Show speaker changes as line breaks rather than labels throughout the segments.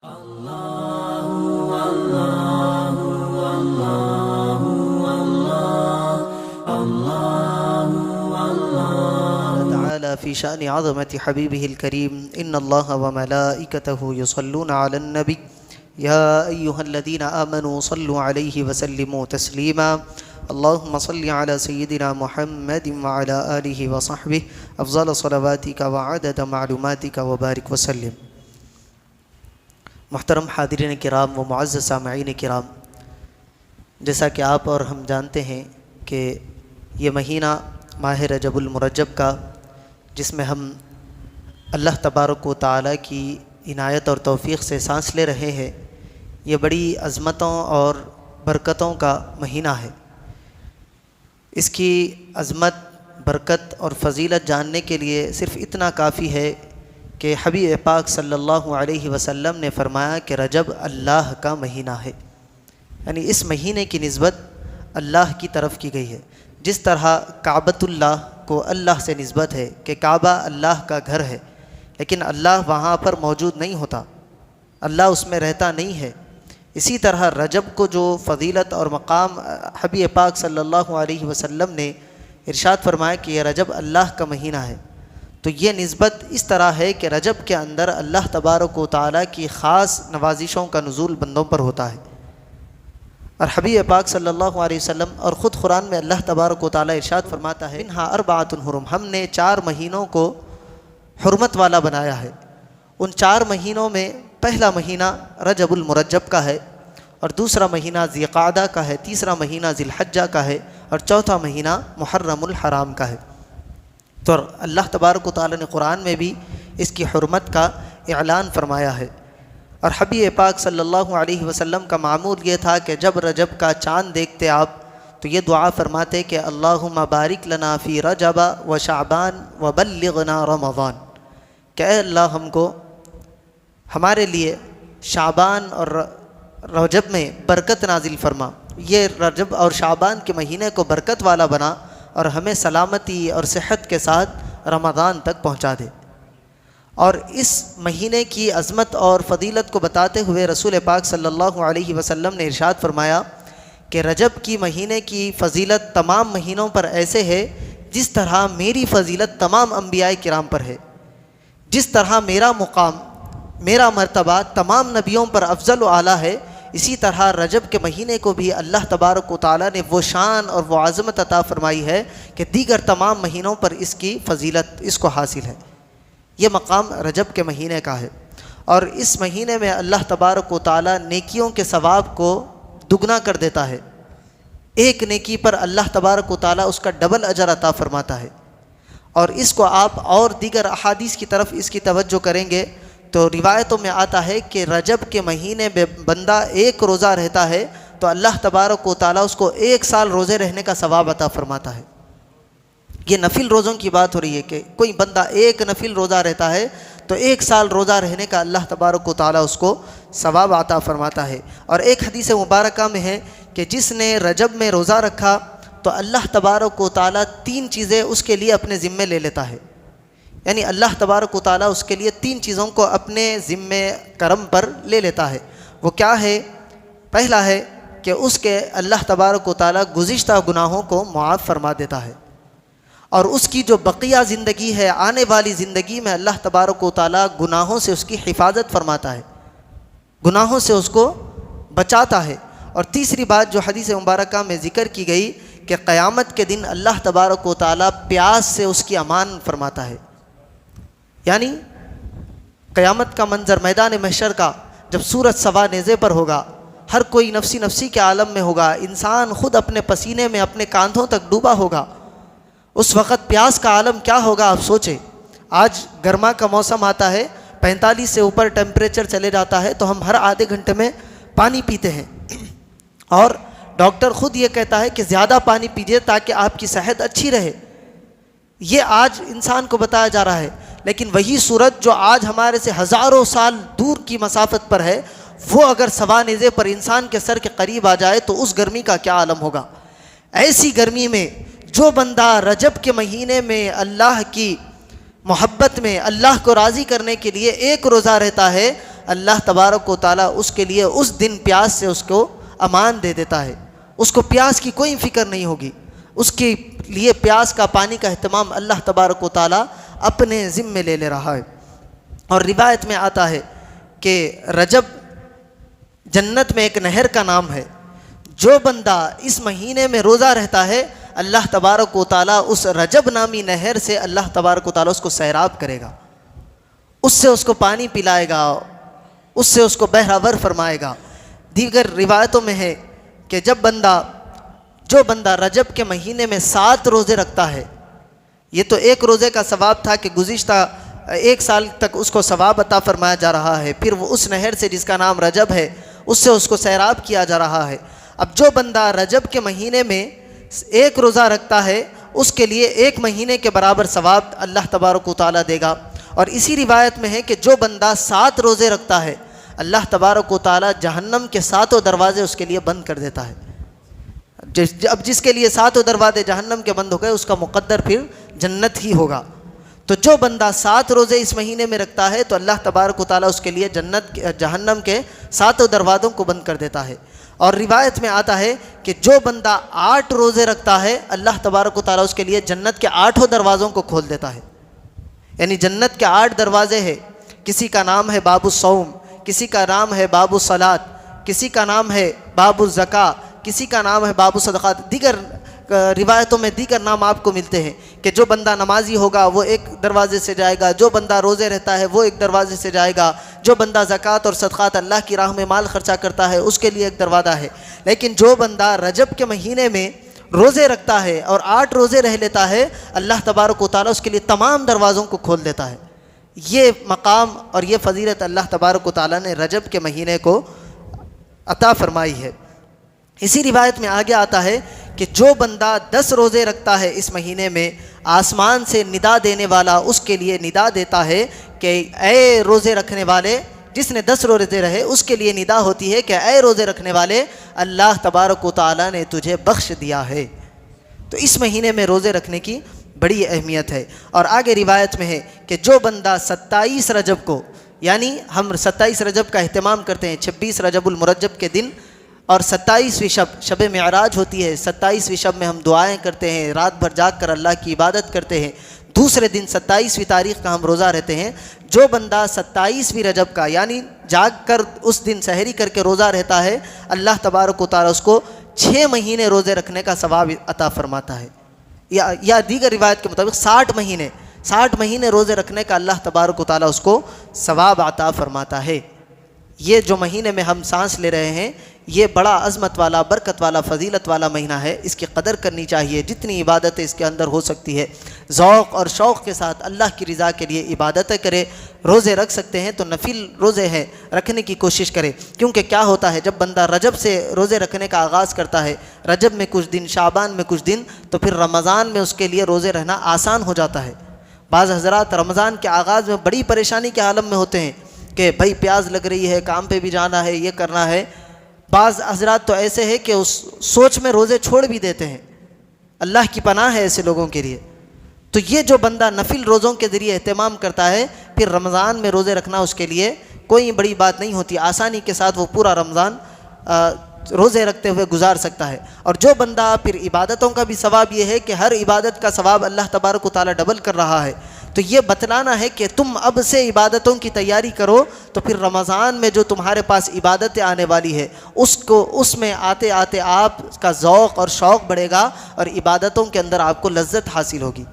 تعالى في شأن عظمة حبيبه الكريم إن الله وملائكته يصلون على النبي يا أيها الذين آمنوا صلوا عليه وسلموا تسليما اللهم صل على سيدنا محمد وعلى آله وصحبه أفضل صلواتك وعدد معلوماتك وبارك وسلم۔ محترم حاضرین کرام و معزز سامعین کرام، جیسا کہ آپ اور ہم جانتے ہیں کہ یہ مہینہ ماہ رجب المرجب کا، جس میں ہم اللہ تبارک و تعالیٰ کی عنایت اور توفیق سے سانس لے رہے ہیں، یہ بڑی عظمتوں اور برکتوں کا مہینہ ہے۔ اس کی عظمت، برکت اور فضیلت جاننے کے لیے صرف اتنا کافی ہے کہ حبیب پاک صلی اللہ علیہ وسلم نے فرمایا کہ رجب اللہ کا مہینہ ہے، یعنی اس مہینے کی نسبت اللہ کی طرف کی گئی ہے۔ جس طرح کعبۃ اللہ کو اللہ سے نسبت ہے کہ کعبہ اللہ کا گھر ہے، لیکن اللہ وہاں پر موجود نہیں ہوتا، اللہ اس میں رہتا نہیں ہے، اسی طرح رجب کو جو فضیلت اور مقام حبیب پاک صلی اللہ علیہ وسلم نے ارشاد فرمایا کہ یہ رجب اللہ کا مہینہ ہے، تو یہ نسبت اس طرح ہے کہ رجب کے اندر اللہ تبارک و تعالیٰ کی خاص نوازشوں کا نزول بندوں پر ہوتا ہے۔ اور حبیب پاک صلی اللہ علیہ وسلم اور خود قرآن میں اللہ تبارک و تعالیٰ ارشاد فرماتا ہے منہا اربعۃ حرم، ہم نے 4 مہینوں کو حرمت والا بنایا ہے۔ ان 4 مہینوں میں پہلا مہینہ رجب المرجب کا ہے، اور دوسرا مہینہ ذی قعدہ کا ہے، تیسرا مہینہ ذی الحجہ کا ہے، اور چوتھا مہینہ محرم الحرام کا ہے۔ تو اللہ تبارک و تعالیٰ نے قرآن میں بھی اس کی حرمت کا اعلان فرمایا ہے۔ اور حبیب پاک صلی اللہ علیہ وسلم کا معمول یہ تھا کہ جب رجب کا چاند دیکھتے آپ تو یہ دعا فرماتے کہ اللہم بارک لنا فی رجب و شعبان و بلغنا رمضان، کہ اے اللہ ہم کو ہمارے لیے شعبان اور رجب میں برکت نازل فرما، یہ رجب اور شعبان کے مہینے کو برکت والا بنا اور ہمیں سلامتی اور صحت کے ساتھ رمضان تک پہنچا دے۔ اور اس مہینے کی عظمت اور فضیلت کو بتاتے ہوئے رسول پاک صلی اللہ علیہ وسلم نے ارشاد فرمایا کہ رجب کی مہینے کی فضیلت تمام مہینوں پر ایسے ہے جس طرح میری فضیلت تمام انبیاء کرام پر ہے، جس طرح میرا مقام، میرا مرتبہ تمام نبیوں پر افضل و اعلیٰ ہے، اسی طرح رجب کے مہینے کو بھی اللہ تبارک و تعالیٰ نے وہ شان اور وہ عظمت عطا فرمائی ہے کہ دیگر تمام مہینوں پر اس کی فضیلت اس کو حاصل ہے۔ یہ مقام رجب کے مہینے کا ہے، اور اس مہینے میں اللہ تبارک و تعالیٰ نیکیوں کے ثواب کو دگنا کر دیتا ہے۔ ایک نیکی پر اللہ تبارک و تعالیٰ اس کا ڈبل اجر عطا فرماتا ہے۔ اور اس کو آپ اور دیگر احادیث کی طرف اس کی توجہ کریں گے تو روایتوں میں آتا ہے کہ رجب کے مہینے میں بندہ ایک روزہ رہتا ہے تو اللہ تبارک و تعالیٰ اس کو 1 سال روزے رہنے کا ثواب عطا فرماتا ہے۔ یہ نفل روزوں کی بات ہو رہی ہے کہ کوئی بندہ ایک نفل روزہ رہتا ہے تو 1 سال روزہ رہنے کا اللہ تبارک و تعالیٰ اس کو ثواب عطا فرماتا ہے۔ اور ایک حدیث مبارکہ میں ہے کہ جس نے رجب میں روزہ رکھا تو اللہ تبارک و تعالیٰ 3 چیزیں اس کے لیے اپنے ذمے لے لیتا ہے، یعنی اللہ تبارک و تعالیٰ اس کے لیے 3 چیزوں کو اپنے ذمے کرم پر لے لیتا ہے۔ وہ کیا ہے؟ پہلا ہے کہ اس کے اللہ تبارک و تعالیٰ گزشتہ گناہوں کو معاف فرما دیتا ہے، اور اس کی جو بقیہ زندگی ہے، آنے والی زندگی میں اللہ تبارک و تعالیٰ گناہوں سے اس کی حفاظت فرماتا ہے، گناہوں سے اس کو بچاتا ہے۔ اور تیسری بات جو حدیث مبارکہ میں ذکر کی گئی کہ قیامت کے دن اللہ تبارک و تعالیٰ پیاس سے اس کی امان فرماتا ہے، یعنی قیامت کا منظر میدان محشر کا جب سورج سوا نیزے پر ہوگا، ہر کوئی نفسی نفسی کے عالم میں ہوگا، انسان خود اپنے پسینے میں اپنے کاندھوں تک ڈوبا ہوگا، اس وقت پیاس کا عالم کیا ہوگا آپ سوچیں۔ آج گرما کا موسم آتا ہے، 45 سے اوپر ٹیمپریچر چلے جاتا ہے تو ہم ہر آدھے گھنٹے میں پانی پیتے ہیں، اور ڈاکٹر خود یہ کہتا ہے کہ زیادہ پانی پیجیے تاکہ آپ کی صحت اچھی رہے۔ یہ آج انسان کو بتایا جا رہا ہے، لیکن وہی سورج جو آج ہمارے سے ہزاروں سال دور کی مسافت پر ہے، وہ اگر سوا نیزے پر انسان کے سر کے قریب آ جائے تو اس گرمی کا کیا عالم ہوگا۔ ایسی گرمی میں جو بندہ رجب کے مہینے میں اللہ کی محبت میں اللہ کو راضی کرنے کے لیے ایک روزہ رہتا ہے، اللہ تبارک و تعالیٰ اس کے لیے اس دن پیاس سے اس کو امان دے دیتا ہے، اس کو پیاس کی کوئی فکر نہیں ہوگی، اس کے لیے پیاس کا پانی کا اہتمام اللہ تبارک و تعالیٰ اپنے ذمے لے رہا ہے۔ اور روایت میں آتا ہے کہ رجب جنت میں ایک نہر کا نام ہے، جو بندہ اس مہینے میں روزہ رہتا ہے اللہ تبارک و تعالیٰ اس رجب نامی نہر سے اللہ تبارک و تعالیٰ اس کو سیراب کرے گا، اس سے اس کو پانی پلائے گا، اس سے اس کو بہراور فرمائے گا۔ دیگر روایتوں میں ہے کہ جو بندہ رجب کے مہینے میں 7 روزے رکھتا ہے، یہ تو ایک روزے کا ثواب تھا کہ گزشتہ 1 سال تک اس کو ثواب عطا فرمایا جا رہا ہے، پھر وہ اس نہر سے جس کا نام رجب ہے اس سے اس کو سیراب کیا جا رہا ہے۔ اب جو بندہ رجب کے مہینے میں 1 روزہ رکھتا ہے اس کے لیے 1 مہینے کے برابر ثواب اللہ تبارک و تعالیٰ دے گا۔ اور اسی روایت میں ہے کہ جو بندہ 7 روزے رکھتا ہے اللہ تبارک و تعالیٰ جہنم کے 7 دروازے اس کے لیے بند کر دیتا ہے۔ اب جس کے لیے 7 دروازے جہنم کے بند ہو گئے اس کا مقدر پھر جنت ہی ہوگا۔ تو جو بندہ 7 روزے اس مہینے میں رکھتا ہے تو اللہ تبارک و تعالیٰ اس کے لیے جہنم کے 7 دروازوں کو بند کر دیتا ہے۔ اور روایت میں آتا ہے کہ جو بندہ 8 روزے رکھتا ہے اللہ تبارک و تعالیٰ اس کے لیے جنت کے 8 دروازوں کو کھول دیتا ہے، یعنی جنت کے 8 دروازے ہیں۔ کسی کا نام ہے باب الصوم، کسی کا نام ہے باب الصلاۃ، کسی کا نام ہے باب الزکاۃ، کسی کا نام ہے باب الصدقات، دیگر روایتوں میں دیگر نام آپ کو ملتے ہیں کہ جو بندہ نمازی ہوگا وہ 1 دروازے سے جائے گا، جو بندہ روزے رہتا ہے وہ 1 دروازے سے جائے گا، جو بندہ زکوٰۃ اور صدقات اللہ کی راہ میں مال خرچہ کرتا ہے اس کے لیے 1 دروازہ ہے۔ لیکن جو بندہ رجب کے مہینے میں روزے رکھتا ہے اور 8 روزے رہ لیتا ہے اللہ تبارک و تعالیٰ اس کے لیے تمام دروازوں کو کھول دیتا ہے۔ یہ مقام اور یہ فضیلت اللہ تبارک و تعالیٰ نے رجب کے مہینے کو عطا فرمائی ہے۔ اسی روایت میں آگے آتا ہے کہ جو بندہ 10 روزے رکھتا ہے اس مہینے میں آسمان سے ندا دینے والا اس کے لیے ندا دیتا ہے کہ اے روزے رکھنے والے، جس نے 10 روزے رہے اس کے لیے ندا ہوتی ہے کہ اے روزے رکھنے والے اللہ تبارک و تعالیٰ نے تجھے بخش دیا ہے۔ تو اس مہینے میں روزے رکھنے کی بڑی اہمیت ہے۔ اور آگے روایت میں ہے کہ جو بندہ 27 رجب کو، یعنی ہم 27 رجب کا اہتمام کرتے ہیں، 26 رجب المرجب کے دن اور 27ویں شب معراج ہوتی ہے، 27ویں شب میں ہم دعائیں کرتے ہیں، رات بھر جاگ کر اللہ کی عبادت کرتے ہیں، دوسرے دن 27ویں تاریخ کا ہم روزہ رہتے ہیں۔ جو بندہ 27ویں رجب کا یعنی جاگ کر اس دن سحری کر کے روزہ رہتا ہے اللہ تبارک و تعالیٰ اس کو 6 مہینے روزے رکھنے کا ثواب عطا فرماتا ہے، یا دیگر روایت کے مطابق 60 مہینے روزے رکھنے کا اللہ تبارک و تعالیٰ اس کو ثواب عطا فرماتا ہے۔ یہ جو مہینے میں ہم سانس لے رہے ہیں یہ بڑا عظمت والا، برکت والا، فضیلت والا مہینہ ہے، اس کی قدر کرنی چاہیے، جتنی عبادتیں اس کے اندر ہو سکتی ہے ذوق اور شوق کے ساتھ اللہ کی رضا کے لیے عبادتیں کرے۔ روزے رکھ سکتے ہیں تو نفل روزے ہیں رکھنے کی کوشش کرے، کیونکہ کیا ہوتا ہے جب بندہ رجب سے روزے رکھنے کا آغاز کرتا ہے، رجب میں کچھ دن، شعبان میں کچھ دن، تو پھر رمضان میں اس کے لیے روزے رہنا آسان ہو جاتا ہے۔ بعض حضرات رمضان کے آغاز میں بڑی پریشانی کے عالم میں ہوتے ہیں کہ بھائی پیاس لگ رہی ہے، کام پہ بھی جانا ہے، یہ کرنا ہے۔ بعض حضرات تو ایسے ہے کہ اس سوچ میں روزے چھوڑ بھی دیتے ہیں، اللہ کی پناہ ہے ایسے لوگوں کے لیے۔ تو یہ جو بندہ نفل روزوں کے ذریعے اہتمام کرتا ہے پھر رمضان میں روزے رکھنا اس کے لیے کوئی بڑی بات نہیں ہوتی، آسانی کے ساتھ وہ پورا رمضان روزے رکھتے ہوئے گزار سکتا ہے۔ اور جو بندہ پھر عبادتوں کا بھی ثواب یہ ہے کہ ہر عبادت کا ثواب اللہ تبارک و تعالیٰ ڈبل کر رہا ہے، تو یہ بتلانا ہے کہ تم اب سے عبادتوں کی تیاری کرو، تو پھر رمضان میں جو تمہارے پاس عبادتیں آنے والی ہے اس میں آتے آتے آپ کا ذوق اور شوق بڑھے گا اور عبادتوں کے اندر آپ کو لذت حاصل ہوگی۔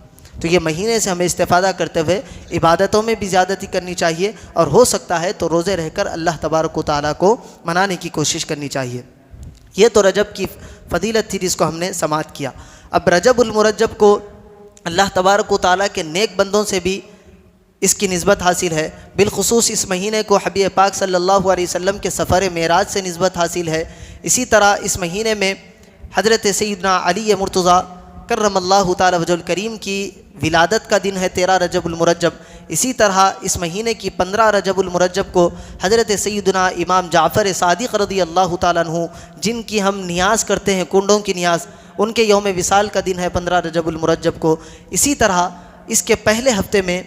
تو یہ مہینے سے ہمیں استفادہ کرتے ہوئے عبادتوں میں بھی زیادتی کرنی چاہیے، اور ہو سکتا ہے تو روزے رہ کر اللہ تبارک و تعالیٰ کو منانے کی کوشش کرنی چاہیے۔ یہ تو رجب کی فضیلت تھی جس کو ہم نے سماعت کیا۔ اب رجب المرجب کو اللہ تبارک و تعالیٰ کے نیک بندوں سے بھی اس کی نسبت حاصل ہے، بالخصوص اس مہینے کو حبیب پاک صلی اللہ علیہ وسلم کے سفر معراج سے نسبت حاصل ہے۔ اسی طرح اس مہینے میں حضرت سیدنا علی مرتضیٰ کرم اللہ تعالی وجہ الکریم کی ولادت کا دن ہے 13 رجب المرجب۔ اسی طرح اس مہینے کی 15 رجب المرجب کو حضرت سیدنا امام جعفر صادق رضی اللہ تعالیٰ عنہ، جن کی ہم نیاز کرتے ہیں، کنڈوں کی نیاز، ان کے یوم وصال کا دن ہے 15 رجب المرجب کو۔ اسی طرح اس کے پہلے ہفتے میں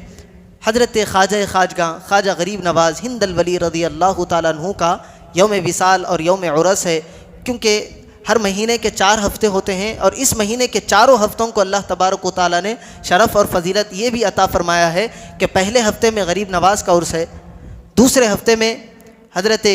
حضرت خواجہ خواجگاں خواجہ غریب نواز ہند الولی رضی اللہ تعالیٰ عنہ کا یوم وصال اور یوم عرس ہے، کیونکہ ہر مہینے کے 4 ہفتے ہوتے ہیں، اور اس مہینے کے 4 ہفتوں کو اللہ تبارک و تعالیٰ نے شرف اور فضیلت یہ بھی عطا فرمایا ہے کہ پہلے ہفتے میں غریب نواز کا عرس ہے، دوسرے ہفتے میں حضرت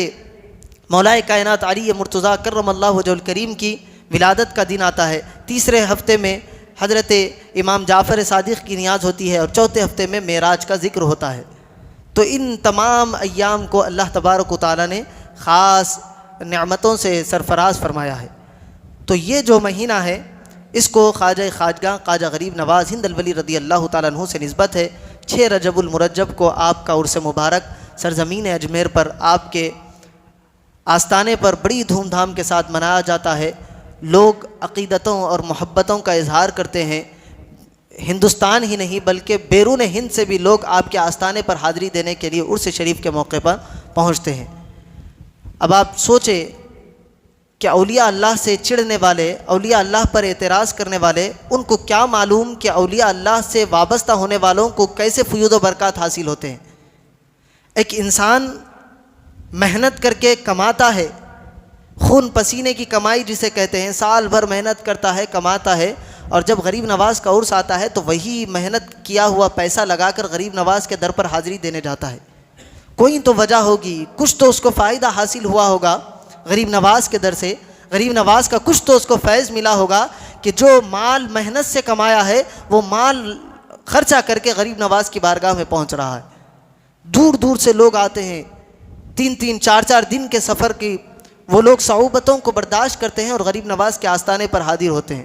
مولائے کائنات علی مرتضیٰ کرم اللہ وجہ الکریم کی ولادت کا دن آتا ہے، تیسرے ہفتے میں حضرت امام جعفر صادق کی نیاز ہوتی ہے، اور چوتھے ہفتے میں معراج کا ذکر ہوتا ہے۔ تو ان تمام ایام کو اللہ تبارک و تعالیٰ نے خاص نعمتوں سے سرفراز فرمایا ہے۔ تو یہ جو مہینہ ہے اس کو خواجہ خواجگاں خواجہ غریب نواز ہند الولی رضی اللہ تعالیٰ عنہ سے نسبت ہے۔ 6 رجب المرجب کو آپ کا عرس مبارک سرزمین اجمیر پر آپ کے آستانے پر بڑی دھوم دھام کے ساتھ منایا جاتا ہے۔ لوگ عقیدتوں اور محبتوں کا اظہار کرتے ہیں، ہندوستان ہی نہیں بلکہ بیرون ہند سے بھی لوگ آپ کے آستانے پر حاضری دینے کے لیے عرس شریف کے موقع پر پہنچتے ہیں۔ اب آپ سوچیں کہ اولیاء اللہ سے چڑھنے والے، اولیاء اللہ پر اعتراض کرنے والے، ان کو کیا معلوم کہ اولیاء اللہ سے وابستہ ہونے والوں کو کیسے فیوض و برکات حاصل ہوتے ہیں۔ ایک انسان محنت کر کے کماتا ہے، خون پسینے کی کمائی جسے کہتے ہیں، سال بھر محنت کرتا ہے، کماتا ہے، اور جب غریب نواز کا عرس آتا ہے تو وہی محنت کیا ہوا پیسہ لگا کر غریب نواز کے در پر حاضری دینے جاتا ہے۔ کوئی تو وجہ ہوگی، کچھ تو اس کو فائدہ حاصل ہوا ہوگا غریب نواز کے در سے، غریب نواز کا کچھ تو اس کو فیض ملا ہوگا کہ جو مال محنت سے کمایا ہے وہ مال خرچہ کر کے غریب نواز کی بارگاہ میں پہنچ رہا ہے۔ دور دور سے لوگ آتے ہیں، 3 4 دن کے سفر کی وہ لوگ صعوبتوں کو برداشت کرتے ہیں اور غریب نواز کے آستانے پر حاضر ہوتے ہیں۔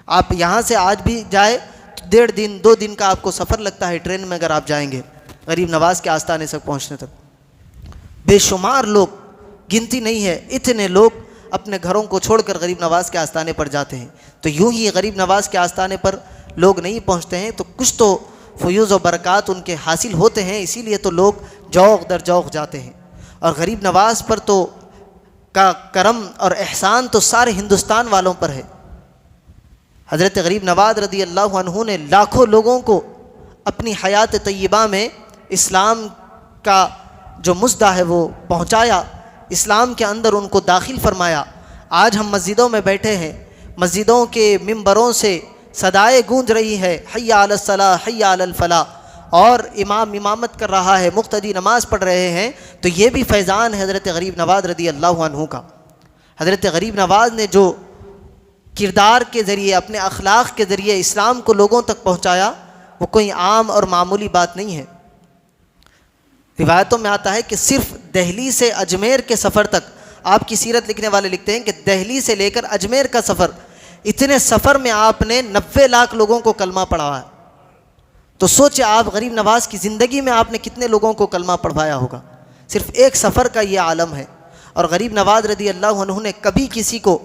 آپ یہاں سے آج بھی جائے تو 1.5 دن 2 دن کا آپ کو سفر لگتا ہے ٹرین میں، اگر آپ جائیں گے غریب نواز کے آستانے تک پہنچنے تک۔ بے شمار لوگ، گنتی نہیں ہے، اتنے لوگ اپنے گھروں کو چھوڑ کر غریب نواز کے آستانے پر جاتے ہیں۔ تو یوں ہی غریب نواز کے آستانے پر لوگ نہیں پہنچتے ہیں تو کچھ تو فیوض و برکات ان کے حاصل ہوتے ہیں، اسی لیے تو لوگ جوق در جوق جاتے ہیں۔ اور غریب نواز پر تو کا کرم اور احسان تو سارے ہندوستان والوں پر ہے۔ حضرت غریب نواز رضی اللہ عنہ نے لاکھوں لوگوں کو اپنی حیات طیبہ میں اسلام کا جو مژدہ ہے وہ پہنچایا، اسلام کے اندر ان کو داخل فرمایا۔ آج ہم مسجدوں میں بیٹھے ہیں، مسجدوں کے ممبروں سے صدائیں گونج رہی ہے، حی علی الصلاۃ حی علی الفلاح، اور امام امامت کر رہا ہے، مقتدی نماز پڑھ رہے ہیں، تو یہ بھی فیضان ہے حضرت غریب نواز رضی اللہ عنہ کا۔ حضرت غریب نواز نے جو کردار کے ذریعے، اپنے اخلاق کے ذریعے اسلام کو لوگوں تک پہنچایا، وہ کوئی عام اور معمولی بات نہیں ہے۔ روایتوں میں آتا ہے کہ صرف دہلی سے اجمیر کے سفر تک، آپ کی سیرت لکھنے والے لکھتے ہیں کہ دہلی سے لے کر اجمیر کا سفر، اتنے سفر میں آپ نے 90 لاکھ لوگوں کو کلمہ پڑھایا ہے۔ تو سوچیں آپ غریب نواز کی زندگی میں آپ نے کتنے لوگوں کو کلمہ پڑھوایا ہوگا، صرف ایک سفر کا یہ عالم ہے۔ اور غریب نواز رضی اللہ عنہ نے کبھی کسی کو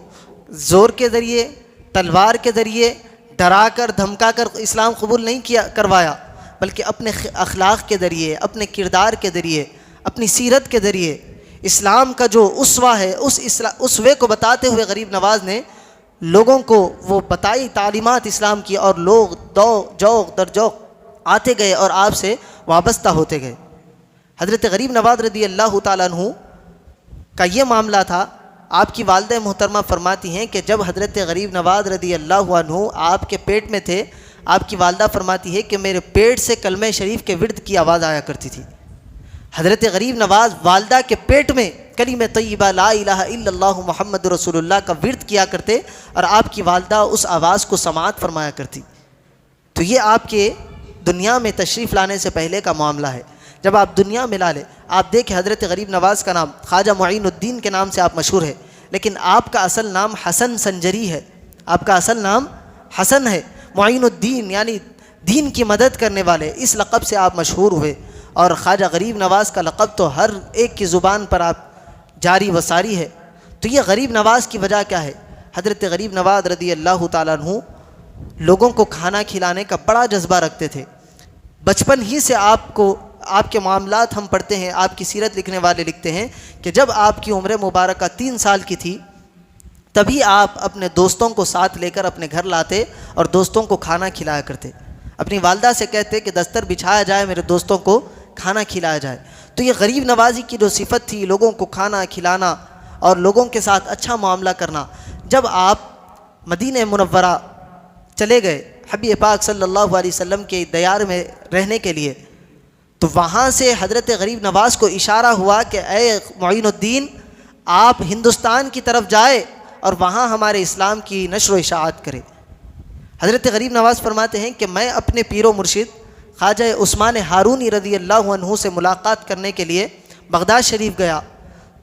زور کے ذریعے، تلوار کے ذریعے ڈرا کر دھمکا کر اسلام قبول نہیں کروایا، بلکہ اپنے اخلاق کے ذریعے، اپنے کردار کے ذریعے، اپنی سیرت کے ذریعے اسلام کا جو اسوہ ہے اس اسوے کو بتاتے ہوئے غریب نواز نے لوگوں کو وہ بتائی تعلیمات اسلام کی، اور لوگ جوق در جوق آتے گئے اور آپ سے وابستہ ہوتے گئے۔ حضرت غریب نواز رضی اللہ تعالیٰ عنہ کا یہ معاملہ تھا۔ آپ کی والدہ محترمہ فرماتی ہیں کہ جب حضرت غریب نواز رضی اللہ عنہ آپ کے پیٹ میں تھے، آپ کی والدہ فرماتی ہے کہ میرے پیٹ سے کلمہ شریف کے ورد کی آواز آیا کرتی تھی۔ حضرت غریب نواز والدہ کے پیٹ میں کلمہ طیبہ لا الہ الا اللہ محمد رسول اللہ کا ورد کیا کرتے، اور آپ کی والدہ اس آواز کو سماعت فرمایا کرتی۔ تو یہ آپ کے دنیا میں تشریف لانے سے پہلے کا معاملہ ہے۔ جب آپ دنیا میں لا لے، آپ دیکھیں حضرت غریب نواز کا نام خواجہ معین الدین کے نام سے آپ مشہور ہے، لیکن آپ کا اصل نام حسن سنجری ہے۔ آپ کا اصل نام حسن ہے، معین الدین یعنی دین کی مدد کرنے والے، اس لقب سے آپ مشہور ہوئے۔ اور خواجہ غریب نواز کا لقب تو ہر ایک کی زبان پر آپ جاری و ساری ہے۔ تو یہ غریب نواز کی وجہ کیا ہے؟ حضرت غریب نواز رضی اللہ تعالیٰ عنہ لوگوں کو کھانا کھلانے کا بڑا جذبہ رکھتے تھے۔ بچپن ہی سے آپ کے معاملات ہم پڑھتے ہیں، آپ کی سیرت لکھنے والے لکھتے ہیں کہ جب آپ کی عمر مبارکہ 3 سال کی تھی تبھی آپ اپنے دوستوں کو ساتھ لے کر اپنے گھر لاتے اور دوستوں کو کھانا کھلایا کرتے۔ اپنی والدہ سے کہتے کہ دستر بچھایا جائے، میرے دوستوں کو کھانا کھلایا جائے۔ تو یہ غریب نوازی کی جو صفت تھی، لوگوں کو کھانا کھلانا اور لوگوں کے ساتھ اچھا معاملہ کرنا، جب آپ مدینہ منورہ چلے گئے حبیب پاک صلی اللہ علیہ وسلم کے دیار میں رہنے کے لیے، تو وہاں سے حضرت غریب نواز کو اشارہ ہوا کہ اے معین الدین، آپ ہندوستان کی طرف جائے اور وہاں ہمارے اسلام کی نشر و اشاعت کرے۔ حضرت غریب نواز فرماتے ہیں کہ میں اپنے پیر و مرشد خواجہ عثمان ہارونی رضی اللہ عنہ سے ملاقات کرنے کے لیے بغداد شریف گیا،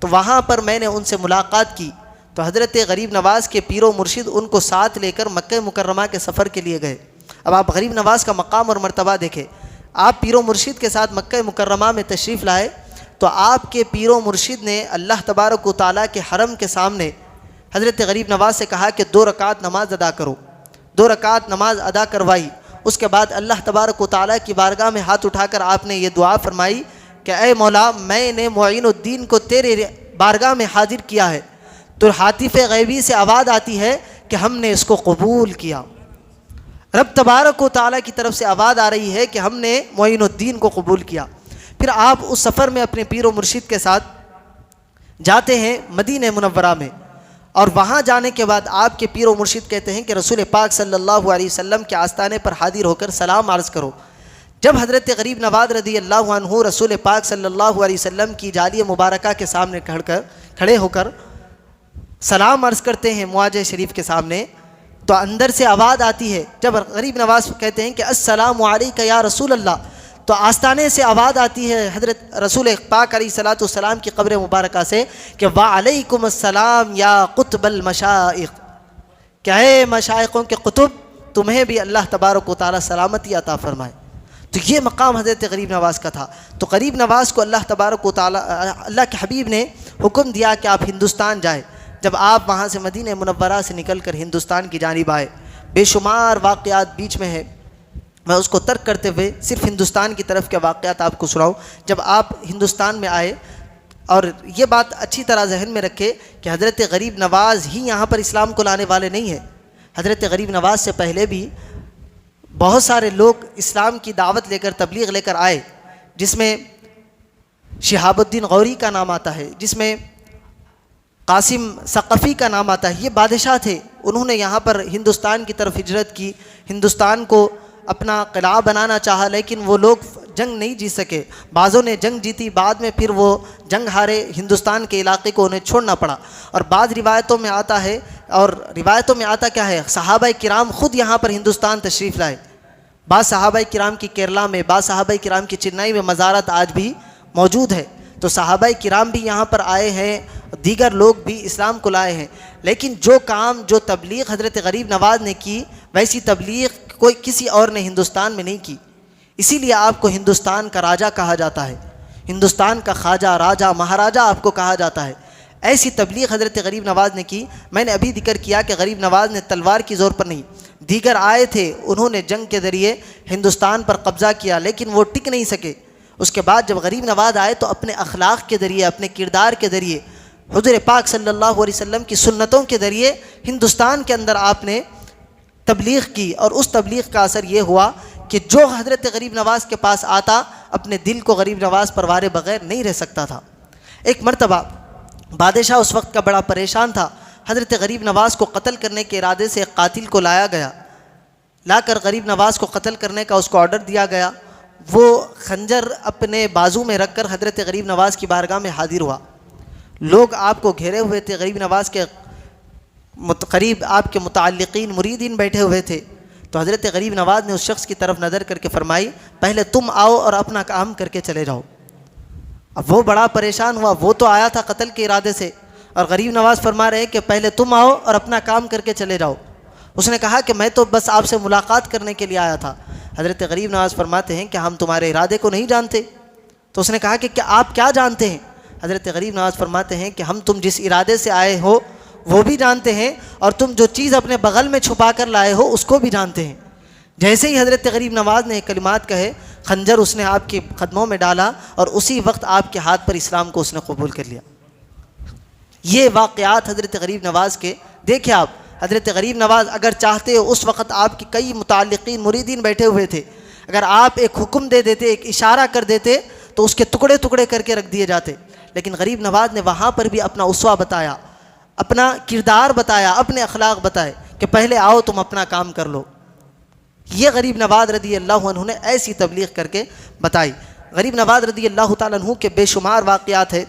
تو وہاں پر میں نے ان سے ملاقات کی، تو حضرت غریب نواز کے پیر و مرشد ان کو ساتھ لے کر مکہ مکرمہ کے سفر کے لیے گئے۔ اب آپ غریب نواز کا مقام اور مرتبہ دیکھیں، آپ پیر و مرشد کے ساتھ مکہ مکرمہ میں تشریف لائے، تو آپ کے پیر و مرشد نے اللہ تبارک و تعالیٰ کے حرم کے سامنے حضرت غریب نواز سے کہا کہ 2 رکعت نماز ادا کرو۔ 2 رکعت نماز ادا کروائی۔ اس کے بعد اللہ تبارک و تعالیٰ کی بارگاہ میں ہاتھ اٹھا کر آپ نے یہ دعا فرمائی کہ اے مولا، میں نے معین الدین کو تیرے بارگاہ میں حاضر کیا ہے، تو ہاتف غیبی سے آواز آتی ہے کہ ہم نے اس کو قبول کیا۔ رب تبارک و تعالیٰ کی طرف سے آواز آ رہی ہے کہ ہم نے معین الدین کو قبول کیا۔ پھر آپ اس سفر میں اپنے پیر و مرشد کے ساتھ جاتے ہیں مدینہ منورہ میں، اور وہاں جانے کے بعد آپ کے پیر و مرشد کہتے ہیں کہ رسول پاک صلی اللہ علیہ وسلم کے آستانے پر حاضر ہو کر سلام عرض کرو۔ جب حضرت غریب نواز رضی اللہ عنہ رسول پاک صلی اللہ علیہ وسلم کی جالی مبارکہ کے سامنے کھڑے ہو کر سلام عرض کرتے ہیں معاج شریف کے سامنے، تو اندر سے آواز آتی ہے، جب غریب نواز کہتے ہیں کہ السلام علیکہ یا رسول اللہ، تو آستانے سے آواز آتی ہے حضرت رسول پاک علیہ الصلوۃ والسلام کی قبر مبارکہ سے کہ وعلیکم السلام یا قطب المشائخ، کیا ہے مشائخوں کے قطب، تمہیں بھی اللہ تبارک و تعالیٰ سلامتی عطا فرمائے۔ تو یہ مقام حضرت غریب نواز کا تھا۔ تو غریب نواز کو اللہ تبارک و تعالیٰ، اللہ کے حبیب نے حکم دیا کہ آپ ہندوستان جائیں۔ جب آپ وہاں سے مدینہ منورہ سے نکل کر ہندوستان کی جانب آئے، بے شمار واقعات بیچ میں ہے، میں اس کو ترک کرتے ہوئے صرف ہندوستان کی طرف کے واقعات آپ کو سناؤں۔ جب آپ ہندوستان میں آئے، اور یہ بات اچھی طرح ذہن میں رکھے کہ حضرت غریب نواز ہی یہاں پر اسلام کو لانے والے نہیں ہیں، حضرت غریب نواز سے پہلے بھی بہت سارے لوگ اسلام کی دعوت لے کر، تبلیغ لے کر آئے، جس میں شہاب الدین غوری کا نام آتا ہے، جس میں قاسم ثقفی کا نام آتا ہے۔ یہ بادشاہ تھے، انہوں نے یہاں پر ہندوستان کی طرف ہجرت کی، ہندوستان کو اپنا قلعہ بنانا چاہا، لیکن وہ لوگ جنگ نہیں جیت سکے۔ بعضوں نے جنگ جیتی، بعد میں پھر وہ جنگ ہارے، ہندوستان کے علاقے کو انہیں چھوڑنا پڑا۔ اور بعض روایتوں میں آتا ہے، اور روایتوں میں آتا کیا ہے، صحابہ کرام خود یہاں پر ہندوستان تشریف لائے۔ بعض صحابہ کرام کی کیرلا میں، بعض صحابہ کرام کی چنئی میں مزارات آج بھی موجود ہے۔ تو صحابہ کرام بھی یہاں پر آئے ہیں، دیگر لوگ بھی اسلام کو لائے ہیں، لیکن جو کام، جو تبلیغ حضرت غریب نواز نے کی، ویسی تبلیغ کوئی کسی اور نے ہندوستان میں نہیں کی۔ اسی لیے آپ کو ہندوستان کا راجہ کہا جاتا ہے، ہندوستان کا خواجہ، راجہ، مہاراجہ آپ کو کہا جاتا ہے۔ ایسی تبلیغ حضرت غریب نواز نے کی۔ میں نے ابھی ذکر کیا کہ غریب نواز نے تلوار کی زور پر نہیں، دیگر آئے تھے، انہوں نے جنگ کے ذریعے ہندوستان پر قبضہ کیا، لیکن وہ ٹک نہیں سکے۔ اس کے بعد جب غریب نواز آئے تو اپنے اخلاق کے ذریعے، اپنے کردار کے ذریعے، حضور پاک صلی اللہ علیہ وسلم کی سنتوں کے ذریعے ہندوستان کے اندر آپ نے تبلیغ کی، اور اس تبلیغ کا اثر یہ ہوا کہ جو حضرت غریب نواز کے پاس آتا، اپنے دل کو غریب نواز پر وارے بغیر نہیں رہ سکتا تھا۔ ایک مرتبہ بادشاہ اس وقت کا بڑا پریشان تھا، حضرت غریب نواز کو قتل کرنے کے ارادے سے ایک قاتل کو لایا گیا، لا کر غریب نواز کو قتل کرنے کا اس کو آرڈر دیا گیا۔ وہ خنجر اپنے بازو میں رکھ کر حضرت غریب نواز کی بارگاہ میں حاضر ہوا۔ لوگ آپ کو گھیرے ہوئے تھے، غریب نواز کے قریب آپ کے متعلقین، مریدین بیٹھے ہوئے تھے۔ تو حضرت غریب نواز نے اس شخص کی طرف نظر کر کے فرمائی، پہلے تم آؤ اور اپنا کام کر کے چلے جاؤ۔ اب وہ بڑا پریشان ہوا، وہ تو آیا تھا قتل کے ارادے سے، اور غریب نواز فرما رہے کہ پہلے تم آؤ اور اپنا کام کر کے چلے جاؤ۔ اس نے کہا کہ میں تو بس آپ سے ملاقات کرنے کے لیے آیا تھا۔ حضرت غریب نواز فرماتے ہیں کہ ہم تمہارے ارادے کو نہیں جانتے۔ تو اس نے کہا کہ کیا آپ کیا جانتے ہیں؟ حضرت غریب نواز فرماتے ہیں کہ ہم تم جس ارادے سے آئے ہو وہ بھی جانتے ہیں، اور تم جو چیز اپنے بغل میں چھپا کر لائے ہو اس کو بھی جانتے ہیں۔ جیسے ہی حضرت غریب نواز نے کلمات کہے، خنجر اس نے آپ کے قدموں میں ڈالا، اور اسی وقت آپ کے ہاتھ پر اسلام کو اس نے قبول کر لیا۔ یہ واقعات حضرت غریب نواز کے دیکھیں آپ، حضرت غریب نواز اگر چاہتے اس وقت آپ کی کئی متعلقین مریدین بیٹھے ہوئے تھے، اگر آپ ایک حکم دے دیتے، ایک اشارہ کر دیتے تو اس کے ٹکڑے ٹکڑے کر کے رکھ دیے جاتے، لیکن غریب نواز نے وہاں پر بھی اپنا اسوہ بتایا، اپنا کردار بتایا، اپنے اخلاق بتائے کہ پہلے آؤ تم اپنا کام کر لو۔ یہ غریب نواز رضی اللہ عنہ نے ایسی تبلیغ کر کے بتائی۔ غریب نواز رضی اللہ تعالیٰ عنہ کے بے شمار واقعات ہیں۔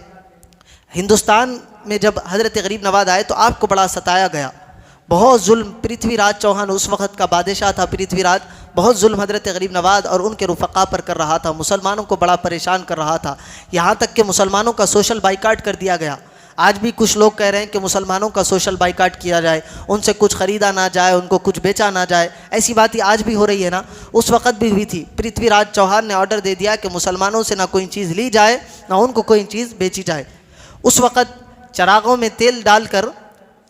ہندوستان میں جب حضرت غریب نواز آئے تو آپ کو بڑا ستایا گیا، بہت ظلم۔ پرتھوی راج چوہان اس وقت کا بادشاہ تھا، پرتھوی راج بہت ظلم حضرت غریب نواز اور ان کے رفقا پر کر رہا تھا، مسلمانوں کو بڑا پریشان کر رہا تھا، یہاں تک کہ مسلمانوں کا سوشل بائیکاٹ کر دیا گیا۔ آج بھی کچھ لوگ کہہ رہے ہیں کہ مسلمانوں کا سوشل بائیکاٹ کیا جائے، ان سے کچھ خریدا نہ جائے، ان کو کچھ بیچا نہ جائے، ایسی باتیں آج بھی ہو رہی ہے نا، اس وقت بھی ہوئی تھی۔ پرتھوی راج چوہان نے آرڈر دے دیا کہ مسلمانوں سے نہ کوئی چیز لی جائے، نہ ان کو کوئی چیز بیچی جائے۔ اس وقت چراغوں میں تیل ڈال کر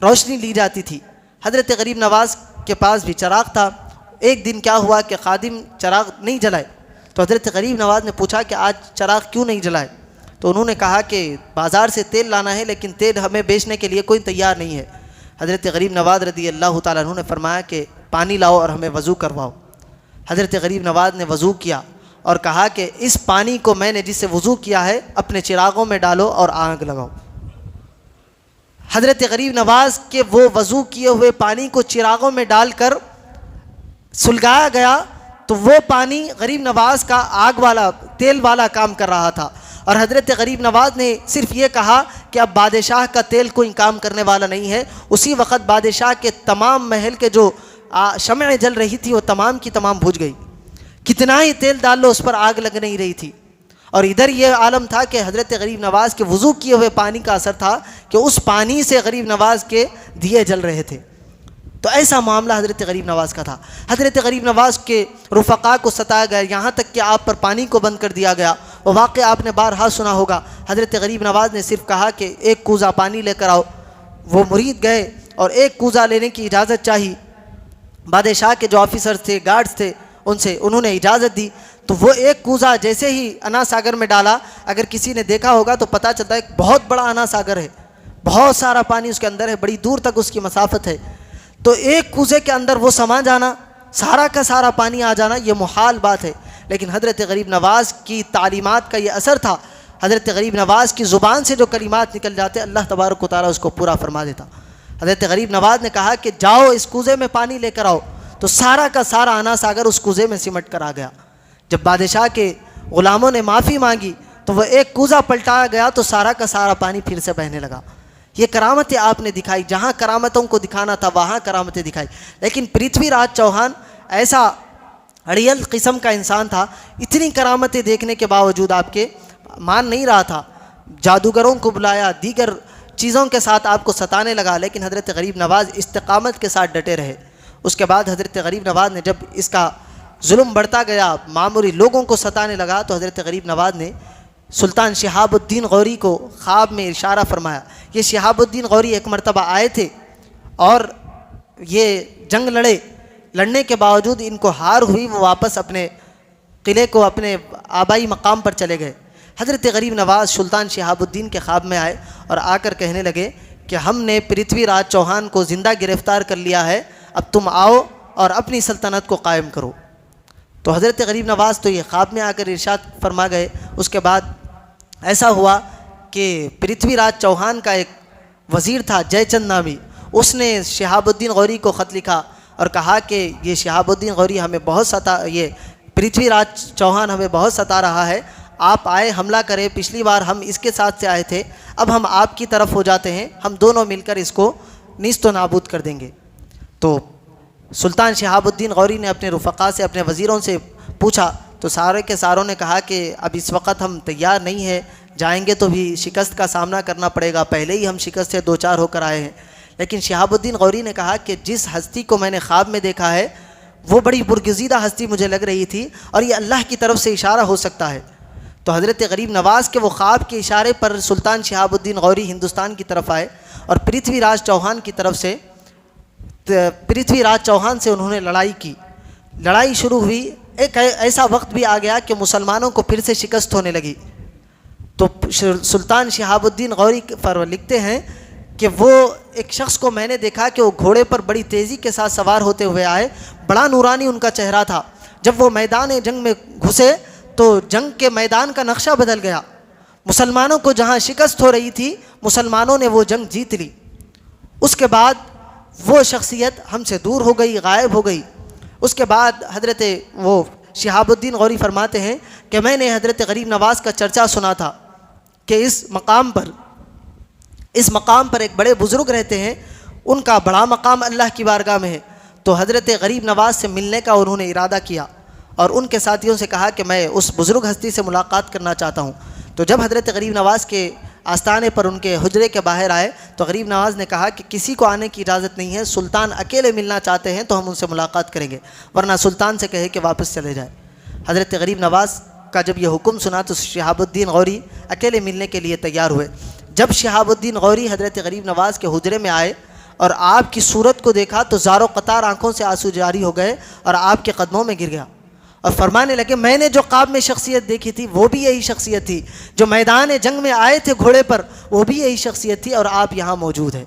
روشنی لی جاتی تھی۔ حضرت غریب نواز کے پاس بھی چراغ تھا۔ ایک دن کیا ہوا کہ خادم چراغ نہیں جلائے، تو حضرت غریب نواز نے پوچھا کہ آج چراغ کیوں نہیں جلائے؟ تو انہوں نے کہا کہ بازار سے تیل لانا ہے، لیکن تیل ہمیں بیچنے کے لیے کوئی تیار نہیں ہے۔ حضرت غریب نواز رضی اللہ تعالیٰ عنہ نے فرمایا کہ پانی لاؤ اور ہمیں وضو کرواؤ۔ حضرت غریب نواز نے وضو کیا اور کہا کہ اس پانی کو میں نے جس سے وضو کیا ہے اپنے چراغوں میں ڈالو اور آگ لگاؤ۔ حضرت غریب نواز کے وہ وضو کیے ہوئے پانی کو چراغوں میں ڈال کر سلگایا گیا تو وہ پانی غریب نواز کا آگ والا، تیل والا کام کر رہا تھا۔ اور حضرت غریب نواز نے صرف یہ کہا کہ اب بادشاہ کا تیل کوئی کام کرنے والا نہیں ہے۔ اسی وقت بادشاہ کے تمام محل کے جو شمعیں جل رہی تھی وہ تمام کی تمام بجھ گئی، کتنا ہی تیل ڈال لو اس پر آگ لگ نہیں رہی تھی۔ اور ادھر یہ عالم تھا کہ حضرت غریب نواز کے وضو کیے ہوئے پانی کا اثر تھا کہ اس پانی سے غریب نواز کے دیے جل رہے تھے۔ تو ایسا معاملہ حضرت غریب نواز کا تھا۔ حضرت غریب نواز کے رفقا کو ستایا گیا، یہاں تک کہ آپ پر پانی کو بند کر دیا گیا۔ وہ واقعہ آپ نے بارہا سنا ہوگا۔ حضرت غریب نواز نے صرف کہا کہ ایک کوزہ پانی لے کر آؤ، وہ مرید گئے اور ایک کوزہ لینے کی اجازت چاہی۔ بادشاہ کے جو آفیسر تھے، گارڈز تھے، ان سے انہوں نے اجازت دی، تو وہ ایک کوزہ جیسے ہی انا ساگر میں ڈالا، اگر کسی نے دیکھا ہوگا تو پتہ چلتا ہے ایک بہت بڑا انا ساگر ہے، بہت سارا پانی اس کے اندر ہے، بڑی دور تک اس کی مسافت ہے۔ تو ایک کوزے کے اندر وہ سما جانا، سارا کا سارا پانی آ جانا، یہ محال بات ہے۔ لیکن حضرت غریب نواز کی تعلیمات کا یہ اثر تھا، حضرت غریب نواز کی زبان سے جو کلمات نکل جاتے اللہ تبارک و تعالیٰ اس کو پورا فرما دیتا۔ حضرت غریب نواز نے کہا کہ جاؤ اس کوزے میں پانی لے کر آؤ، تو سارا کا سارا انا ساگر اس کوزے میں سمٹ کر آ گیا۔ جب بادشاہ کے غلاموں نے معافی مانگی تو وہ ایک کوزہ پلٹایا گیا تو سارا کا سارا پانی پھر سے بہنے لگا۔ یہ کرامتیں آپ نے دکھائی، جہاں کرامتوں کو دکھانا تھا وہاں کرامتیں دکھائی۔ لیکن پرتھوی راج چوہان ایسا اڑیل قسم کا انسان تھا، اتنی کرامتیں دیکھنے کے باوجود آپ کے مان نہیں رہا تھا، جادوگروں کو بلایا، دیگر چیزوں کے ساتھ آپ کو ستانے لگا، لیکن حضرت غریب نواز استقامت کے ساتھ ڈٹے رہے۔ اس کے بعد حضرت غریب نواز نے جب اس کا ظلم بڑھتا گیا، معمولی لوگوں کو ستانے لگا، تو حضرت غریب نواز نے سلطان شہاب الدین غوری کو خواب میں اشارہ فرمایا۔ یہ شہاب الدین غوری ایک مرتبہ آئے تھے اور یہ جنگ لڑنے کے باوجود ان کو ہار ہوئی، وہ واپس اپنے قلعے کو، اپنے آبائی مقام پر چلے گئے۔ حضرت غریب نواز سلطان شہاب الدین کے خواب میں آئے اور آ کر کہنے لگے کہ ہم نے پرتھوی راج چوہان کو زندہ گرفتار کر لیا ہے، اب تم آؤ اور اپنی سلطنت کو قائم کرو۔ تو حضرت غریب نواز تو یہ خواب میں آ کر ارشاد فرما گئے۔ اس کے بعد ایسا ہوا کہ پرتھوی راج چوہان کا ایک وزیر تھا جے چند نامی، اس نے شہاب الدین غوری کو خط لکھا اور کہا کہ یہ شہاب الدین غوری ہمیں بہت یہ پرتھوی راج چوہان ہمیں بہت ستا رہا ہے، آپ آئے حملہ کرے، پچھلی بار ہم اس کے ساتھ سے آئے تھے، اب ہم آپ کی طرف ہو جاتے ہیں، ہم دونوں مل کر اس کو نیست و نابود کر دیں گے۔ تو سلطان شہاب الدین غوری نے اپنے رفقا سے، اپنے وزیروں سے پوچھا تو سارے کے ساروں نے کہا کہ اب اس وقت ہم تیار نہیں ہیں، جائیں گے تو بھی شکست کا سامنا کرنا پڑے گا، پہلے ہی ہم شکست سے دو چار ہو کر آئے ہیں۔ لیکن شہاب الدین غوری نے کہا کہ جس ہستی کو میں نے خواب میں دیکھا ہے وہ بڑی برگزیدہ ہستی مجھے لگ رہی تھی اور یہ اللہ کی طرف سے اشارہ ہو سکتا ہے۔ تو حضرت غریب نواز کے وہ خواب کے اشارے پر سلطان شہاب الدین غوری ہندوستان کی طرف آئے اور پرتھوی راج چوہان کی طرف سے، پرتھوی راج چوہان سے انہوں نے لڑائی کی۔ لڑائی شروع ہوئی، ایک ایسا وقت بھی آ گیا کہ مسلمانوں کو پھر سے شکست ہونے لگی۔ تو سلطان شہاب الدین غوری پر لکھتے ہیں کہ وہ ایک شخص کو میں نے دیکھا کہ وہ گھوڑے پر بڑی تیزی کے ساتھ سوار ہوتے ہوئے آئے، بڑا نورانی ان کا چہرہ تھا۔ جب وہ میدان جنگ میں گھسے تو جنگ کے میدان کا نقشہ بدل گیا، مسلمانوں کو جہاں شکست ہو رہی تھی مسلمانوں نے وہ جنگ جیت لی۔ اس کے بعد وہ شخصیت ہم سے دور ہو گئی، غائب ہو گئی۔ اس کے بعد حضرت وہ شہاب الدین غوری فرماتے ہیں کہ میں نے حضرت غریب نواز کا چرچا سنا تھا کہ اس مقام پر ایک بڑے بزرگ رہتے ہیں، ان کا بڑا مقام اللہ کی بارگاہ میں ہے۔ تو حضرت غریب نواز سے ملنے کا انہوں نے ارادہ کیا اور ان کے ساتھیوں سے کہا کہ میں اس بزرگ ہستی سے ملاقات کرنا چاہتا ہوں۔ تو جب حضرت غریب نواز کے آستانے پر ان کے حجرے کے باہر آئے تو غریب نواز نے کہا کہ کسی کو آنے کی اجازت نہیں ہے، سلطان اکیلے ملنا چاہتے ہیں تو ہم ان سے ملاقات کریں گے، ورنہ سلطان سے کہے کہ واپس چلے جائے۔ حضرت غریب نواز کا جب یہ حکم سنا تو شہاب الدین غوری اکیلے ملنے کے لیے تیار ہوئے۔ جب شہاب الدین غوری حضرت غریب نواز کے حجرے میں آئے اور آپ کی صورت کو دیکھا تو زارو قطار آنکھوں سے آنسو جاری ہو گئے اور آپ کے قدموں میں گر گیا اور فرمانے لگے میں نے جو خواب میں شخصیت دیکھی تھی وہ بھی یہی شخصیت تھی، جو میدان جنگ میں آئے تھے گھوڑے پر وہ بھی یہی شخصیت تھی اور آپ یہاں موجود ہیں۔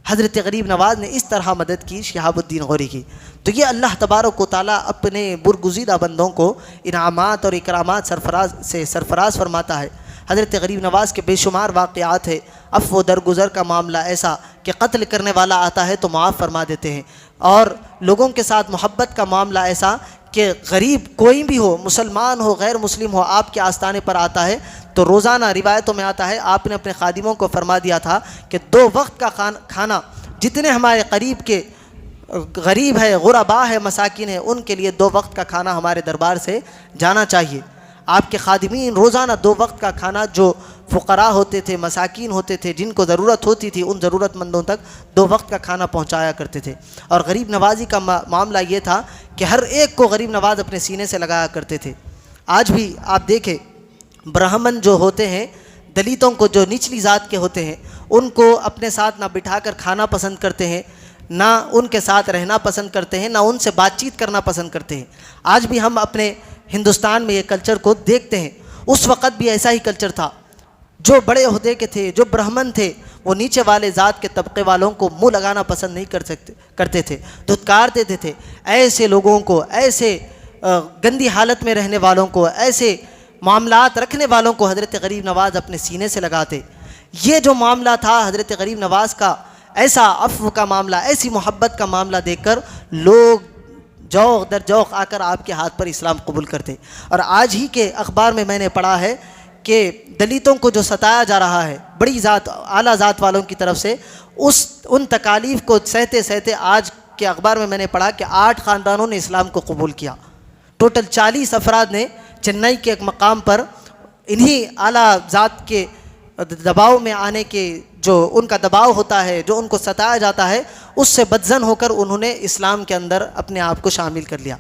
حضرت غریب نواز نے اس طرح مدد کی شہاب الدین غوری کی۔ تو یہ اللہ تبارک و تعالیٰ اپنے برگزیدہ بندوں کو انعامات اور اکرامات سرفراز فرماتا ہے۔ حضرت غریب نواز کے بے شمار واقعات ہیں، عفو و درگزر کا معاملہ ایسا کہ قتل کرنے والا آتا ہے تو معاف فرما دیتے ہیں، اور لوگوں کے ساتھ محبت کا معاملہ ایسا کہ غریب کوئی بھی ہو، مسلمان ہو غیر مسلم ہو، آپ کے آستانے پر آتا ہے تو روزانہ روایتوں میں آتا ہے آپ نے اپنے خادموں کو فرما دیا تھا کہ 2 وقت کا کھانا جتنے ہمارے قریب کے غریب ہے، غربا ہے، مساکین ہے، ان کے لیے 2 وقت کا کھانا ہمارے دربار سے جانا چاہیے۔ آپ کے خادمین روزانہ 2 وقت کا کھانا جو فقراء ہوتے تھے، مساکین ہوتے تھے، جن کو ضرورت ہوتی تھی ان ضرورت مندوں تک 2 وقت کا کھانا پہنچایا کرتے تھے۔ اور غریب نوازی کا معاملہ یہ تھا کہ ہر ایک کو غریب نواز اپنے سینے سے لگایا کرتے تھے۔ آج بھی آپ دیکھیں برہمن جو ہوتے ہیں، دلیتوں کو جو نچلی ذات کے ہوتے ہیں، ان کو اپنے ساتھ نہ بٹھا کر کھانا پسند کرتے ہیں، نہ ان کے ساتھ رہنا پسند کرتے ہیں، نہ ان سے بات چیت کرنا پسند کرتے ہیں۔ آج بھی ہم اپنے ہندوستان میں یہ کلچر کو دیکھتے ہیں۔ اس وقت بھی ایسا ہی کلچر تھا، جو بڑے عہدے کے تھے، جو برہمن تھے، وہ نیچے والے ذات کے طبقے والوں کو منہ لگانا پسند نہیں کرتے تھے، دھتکار دیتے تھے۔ ایسے لوگوں کو، ایسے گندی حالت میں رہنے والوں کو، ایسے معاملات رکھنے والوں کو حضرت غریب نواز اپنے سینے سے لگاتے۔ یہ جو معاملہ تھا حضرت غریب نواز کا، ایسا عفو کا معاملہ، ایسی محبت کا معاملہ دیکھ کر لوگ جوق در جوق آ کر آپ کے ہاتھ پر اسلام قبول کرتے۔ اور آج ہی کے اخبار میں میں نے پڑھا ہے کہ دلیتوں کو جو ستایا جا رہا ہے بڑی ذات، اعلیٰ ذات والوں کی طرف سے، ان تکالیف کو سہتے سہتے آج کے اخبار میں میں نے پڑھا کہ 8 خاندانوں نے اسلام کو قبول کیا۔ ٹوٹل 40 افراد نے چنئی کے ایک مقام پر انہی اعلیٰ ذات کے دباؤ میں آنے کے، جو ان کا دباؤ ہوتا ہے، جو ان کو ستایا جاتا ہے، اس سے بدظن ہو کر انہوں نے اسلام کے اندر اپنے آپ کو شامل کر لیا۔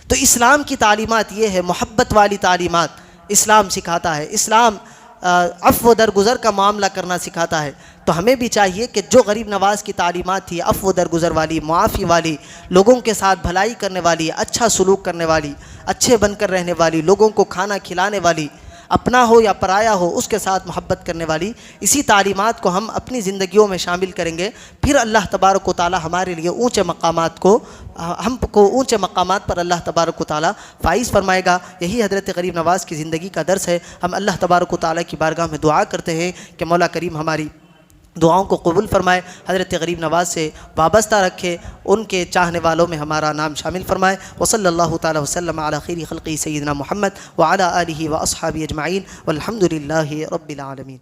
تو اسلام کی تعلیمات یہ ہے، محبت والی تعلیمات اسلام سکھاتا ہے۔ اسلام عفو و درگزر کا معاملہ کرنا سکھاتا ہے۔ تو ہمیں بھی چاہیے کہ جو غریب نواز کی تعلیمات تھی، عفو و درگزر والی، معافی والی، لوگوں کے ساتھ بھلائی کرنے والی، اچھا سلوک کرنے والی، اچھے بن کر رہنے والی، لوگوں کو کھانا کھلانے والی، اپنا ہو یا پرایا ہو اس کے ساتھ محبت کرنے والی، اسی تعلیمات کو ہم اپنی زندگیوں میں شامل کریں گے، پھر اللہ تبارک و تعالی ہمارے لیے اونچے مقامات پر اللہ تبارک و تعالی فائز فرمائے گا۔ یہی حضرت غریب نواز کی زندگی کا درس ہے۔ ہم اللہ تبارک و تعالی کی بارگاہ میں دعا کرتے ہیں کہ مولا کریم ہماری دعاؤں کو قبول فرمائے، حضرت غریب نواز سے وابستہ رکھے، ان کے چاہنے والوں میں ہمارا نام شامل فرمائے۔ وصلی اللہ تعالی وسلم علی خیر خلقی سیدنا محمد وعلی آلہ واصحابہ اجمعین والحمد للہ رب العالمین۔